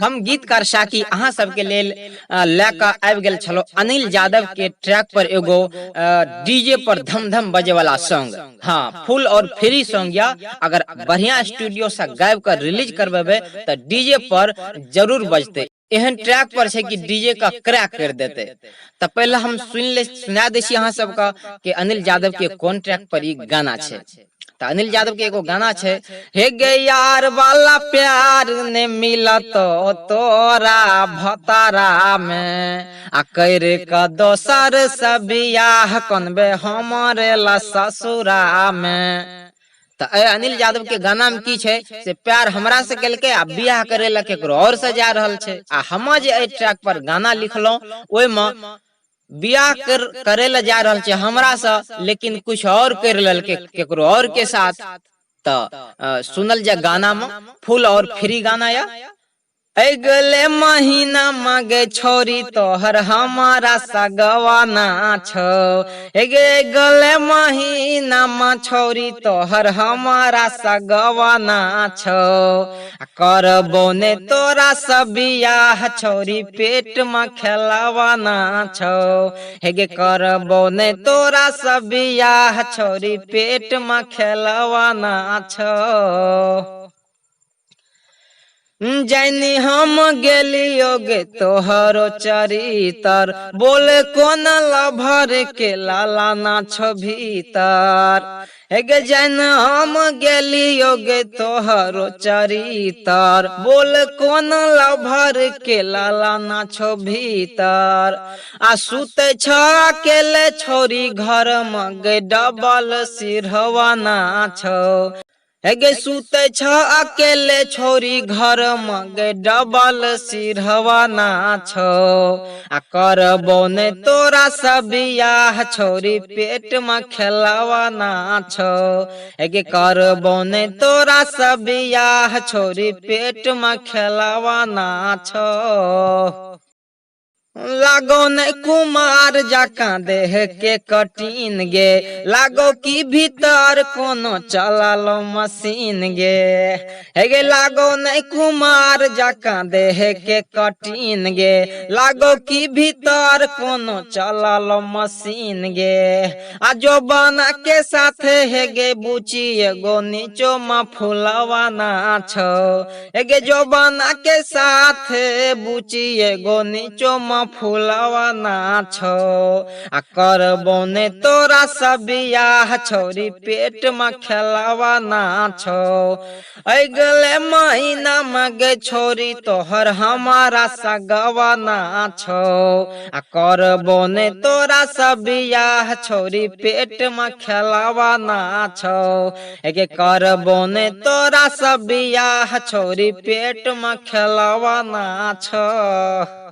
हम गीतकार शाकी अहाँ सबके लेल लेकर आबि गेल छलो अनिल यादव के ट्रैक पर एगो डीजे पर धम धम बजे वाला सॉन्ग। हाँ, फुल और फ्री सॉन्ग या अगर बढ़िया स्टूडियो से गायब कर रिलीज करबेबे तो डीजे पर जरूर बजते। एहन ट्रैक पर है कि डीजे का क्रैक कर देते। तो पहले हम सुना दै छी अहाँ सबका कि अनिल यादव के कौन ट्रैक पर ई गाना है। तो अनिल यादव के एगो गाना है, हे गे यार वाला प्यार ने मिला तो तोरा भतारा में आ कर का दोसर सब बियाह कनबे हमारे ला ससुरा में। तो अनिल यादव के गाना में की छे से प्यार हमरा से केल के आ बियाह करे ला केकरो और से जा रहल छे। आ हम जे ए ट्रैक पर गाना लिखलो ओय में बियाह करे ला जा रहल छे हमरा से, लेकिन कुछ और कर लेल केकरो और के साथ। तो सुनल जा गाना में फुल और फ्री गाना या अगले महीना मांगे छोरी तोहर हमारा सगवाना छो। गले महीना मा छोरी तोहर हमारा सगवाना छो। करबो ने तोरा सब बियाह छोरी पेट में खेलवाना छो। हेगे करबो ने तोरा सब बियाह छोरी पेट में खेलवाना छो। जैनी हम गेलियो गे तोहरो चरितर बोले कोन लभर के लाला ना छो भीतर। हेगे जैन हम गेलियो गे तोहरो चरितर बोले कोन लभर के लाला ना छो भीतर। आ सुते छ अकेले छोरी घर में गे डबल सिरहवाना छो। हेगे सुते छ अकेले छोरी घर में गे डबल सिरहवाना छो। आ करबो ने तोरा सब बियाह छोरी पेट में खेलवाना छो। हेगे करबो ने तोरा सब बियाह छोरी पेट में खेलवाना छो। लागो ने कुमार जाका देह के कटीन गे लागो की भीतर कोनो चलालो मशीन गे। हेगे लागो ने कुमार जाका देह के कटीन गे लागो की भीतर कोनो चलालो मशीन गे। आ जो बना के साथ हेगे बुची एगो नीचो मा फुलवाना छो। हेगे जो बना के साथ बुची एगो नीचो मा फुलवाना छो। आ करबो ने तोरा सब बियाह छोरी पेट में खेलवाना छो। अगले महीना में गे छोरी तोहर हमारा सगवाना छो। आ करबो ने तोरा सब बियाह छोरी पेट में खेलवाना छो। एके करबो ने तोरा सब बियाह छोरी पेट में खेलवाना छो।